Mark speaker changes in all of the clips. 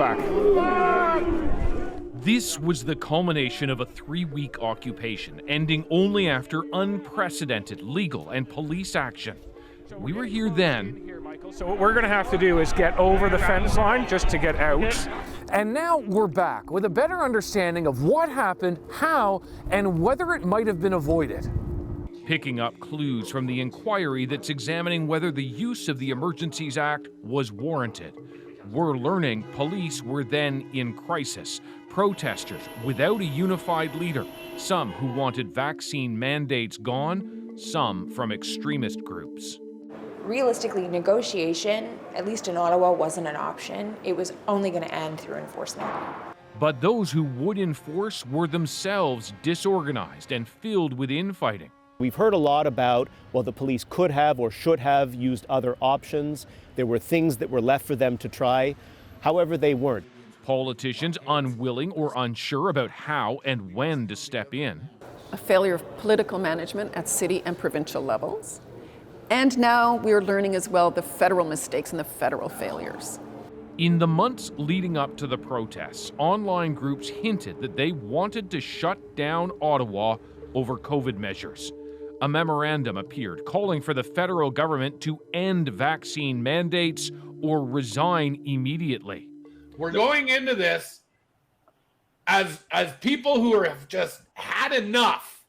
Speaker 1: back.
Speaker 2: This was the culmination of a 3-week occupation, ending only after unprecedented legal and police action. We were here then.
Speaker 1: So what we're going to have to do is get over the fence line just to get out.
Speaker 3: And now we're back with a better understanding of what happened, how, and whether it might have been avoided.
Speaker 2: Picking up clues from the inquiry that's examining whether the use of the Emergencies Act was warranted. We're learning police were then in crisis. Protesters without a unified leader, some who wanted vaccine mandates gone, some from extremist groups.
Speaker 4: Realistically, negotiation, at least in Ottawa, wasn't an option. It was only going to end through enforcement.
Speaker 2: But those who would enforce were themselves disorganized and filled with infighting.
Speaker 5: We've heard a lot about, well, the police could have or should have used other options. There were things that were left for them to try. However, they weren't.
Speaker 2: Politicians unwilling or unsure about how and when to step in.
Speaker 6: A failure of political management at city and provincial levels. And now we're learning as well the federal mistakes and the federal failures.
Speaker 2: In the months leading up to the protests, online groups hinted that they wanted to shut down Ottawa over COVID measures. A memorandum appeared calling for the federal government to end vaccine mandates or resign immediately.
Speaker 7: We're going into this as people who have just had enough,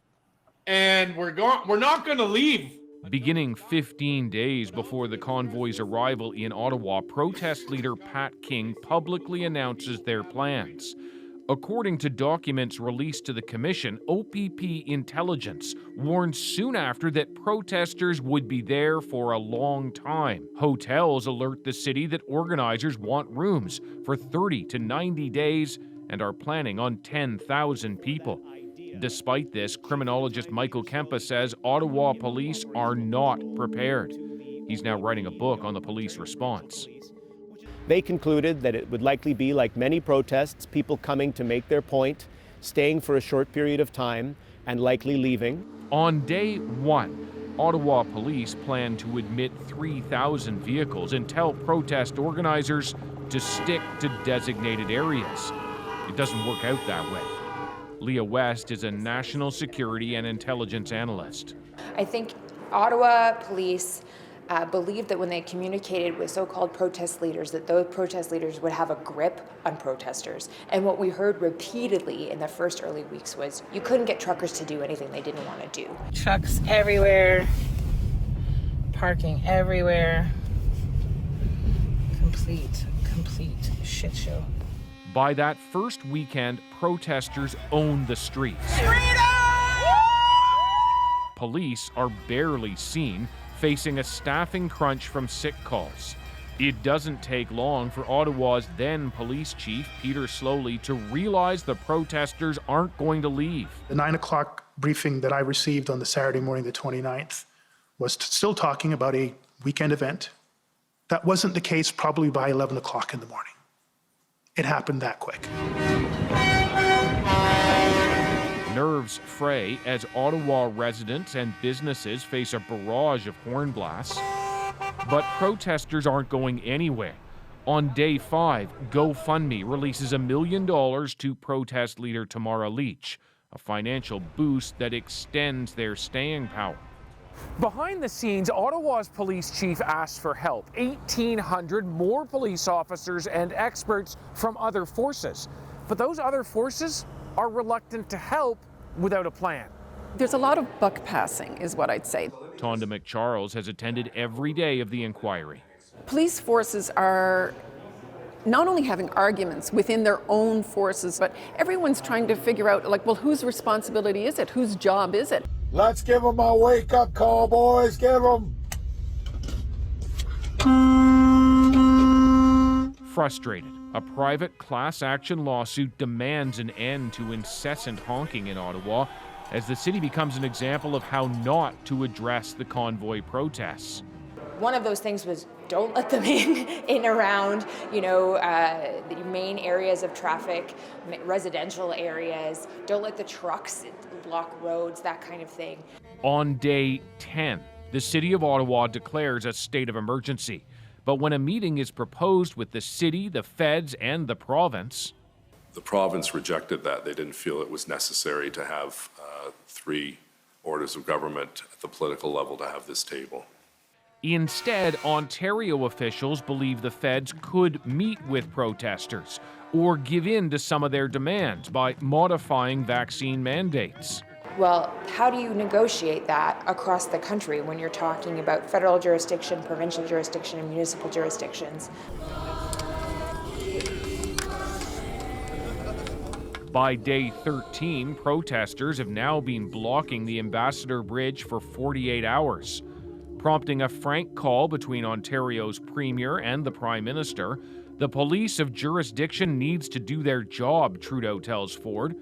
Speaker 7: and we're not going to leave.
Speaker 2: Beginning 15 days before the convoy's arrival in Ottawa, protest leader Pat King publicly announces their plans. According to documents released to the Commission, OPP intelligence warned soon after that protesters would be there for a long time. Hotels alert the city that organizers want rooms for 30 to 90 days and are planning on 10,000 people. Despite this, criminologist Michael Kempa says Ottawa police are not prepared. He's now writing a book on the police response.
Speaker 5: They concluded that it would likely be like many protests, people coming to make their point, staying for a short period of time, and likely leaving.
Speaker 2: On day one, Ottawa police plan to admit 3,000 vehicles and tell protest organizers to stick to designated areas. It doesn't work out that way. Leah West is a national security and intelligence analyst.
Speaker 4: I think Ottawa police believed that when they communicated with so-called protest leaders, that those protest leaders would have a grip on protesters. And what we heard repeatedly in the first early weeks was you couldn't get truckers to do anything they didn't want to do.
Speaker 8: Trucks everywhere, parking everywhere. Complete shit show.
Speaker 2: By that first weekend, protesters own the streets.
Speaker 8: Freedom!
Speaker 2: Police are barely seen, facing a staffing crunch from sick calls. It doesn't take long for Ottawa's then police chief, Peter Slowly, to realize the protesters aren't going to leave.
Speaker 9: The 9 o'clock briefing that I received on the Saturday morning, the 29th, was still talking about a weekend event. That wasn't the case probably by 11 o'clock in the morning. It happened that quick.
Speaker 2: Nerves fray as Ottawa residents and businesses face a barrage of horn blasts. But protesters aren't going anywhere. On day 5, GoFundMe releases $1 million to protest leader Tamara Leach, a financial boost that extends their staying power.
Speaker 3: Behind the scenes, Ottawa's police chief asked for help. 1,800 more police officers and experts from other forces. But those other forces are reluctant to help without a plan.
Speaker 6: There's a lot of buck passing, is what I'd say.
Speaker 2: Tonda McCharles has attended every day of the inquiry.
Speaker 6: Police forces are not only having arguments within their own forces, but everyone's trying to figure out, like, well, whose responsibility is it? Whose job is it?
Speaker 10: Let's give them a wake-up call, boys. Give them.
Speaker 2: Frustrated, a private class action lawsuit demands an end to incessant honking in Ottawa as the city becomes an example of how not to address the convoy protests.
Speaker 4: One of those things was don't let them in around, the main areas of traffic, residential areas. Don't let the trucks block roads, that kind of thing.
Speaker 2: On day 10, the city of Ottawa declares a state of emergency. But when a meeting is proposed with the city, the feds, and the province,
Speaker 11: the province rejected that. They didn't feel it was necessary to have three orders of government at the political level to have this table.
Speaker 2: instead, Ontario officials believe the feds could meet with protesters or give in to some of their demands by modifying vaccine mandates.
Speaker 4: Well, how do you negotiate that across the country when you're talking about federal jurisdiction, provincial jurisdiction, and municipal jurisdictions?
Speaker 2: By day 13, protesters have now been blocking the Ambassador Bridge for 48 hours, prompting a frank call between Ontario's Premier and the Prime Minister. The police of jurisdiction needs to do their job, Trudeau tells Ford.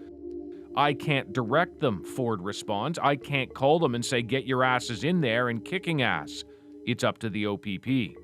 Speaker 2: I can't direct them, Ford responds. I can't call them and say, get your asses in there and kicking ass. It's up to the OPP.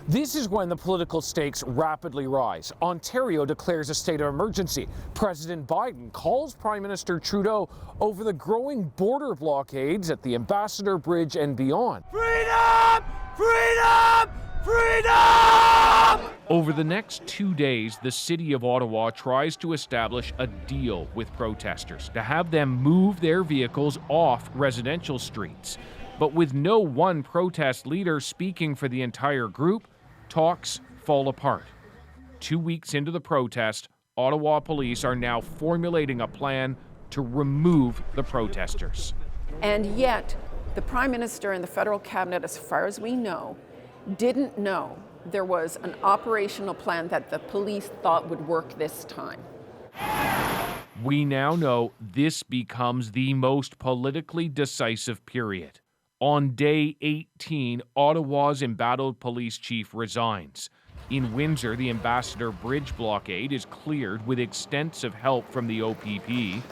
Speaker 3: This is when the political stakes rapidly rise. Ontario declares a state of emergency. President Biden calls Prime Minister Trudeau over the growing border blockades at the Ambassador Bridge and beyond.
Speaker 10: Freedom! Freedom! Freedom!
Speaker 2: Over the next 2 days, the city of Ottawa tries to establish a deal with protesters to have them move their vehicles off residential streets. But with no one protest leader speaking for the entire group, talks fall apart. 2 weeks into the protest, Ottawa police are now formulating a plan to remove the protesters.
Speaker 6: And yet, the Prime Minister and the federal cabinet, as far as we know, didn't know there was an operational plan that the police thought would work this time.
Speaker 2: We now know this becomes the most politically decisive period. On day 18, Ottawa's embattled police chief resigns. In Windsor, the Ambassador Bridge blockade is cleared with extensive help from the OPP,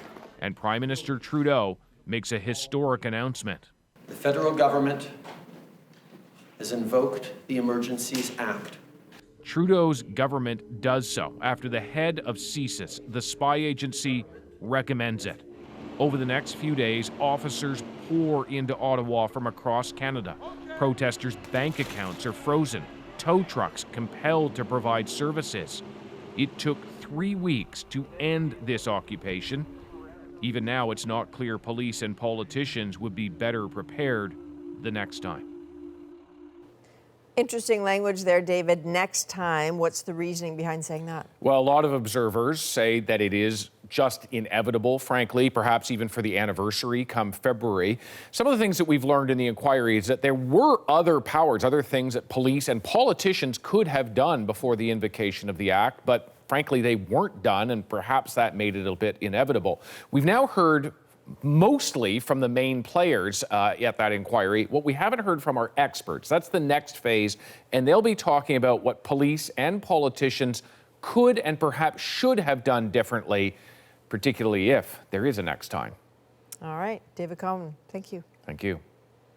Speaker 2: and Prime Minister Trudeau makes a historic announcement.
Speaker 12: The federal government has invoked the Emergencies Act.
Speaker 2: Trudeau's government does so after the head of CSIS, the spy agency, recommends it. Over the next few days, officers pour into Ottawa from across Canada. Protesters' bank accounts are frozen, tow trucks compelled to provide services. It took 3 weeks to end this occupation. Even now, it's not clear police and politicians would be better prepared the next time.
Speaker 13: Interesting language there, David. Next time, what's the reasoning behind saying that?
Speaker 14: Well, a lot of observers say that it is just inevitable, frankly, perhaps even for the anniversary come February. Some of the things that we've learned in the inquiry is that there were other powers, other things that police and politicians could have done before the invocation of the act, but frankly, they weren't done, and perhaps that made it a bit inevitable. We've now heard mostly from the main players at that inquiry. What we haven't heard from are experts. That's the next phase, and they'll be talking about what police and politicians could and perhaps should have done differently, particularly if there is a next time.
Speaker 13: All right, David Cohen, thank you.
Speaker 14: Thank you.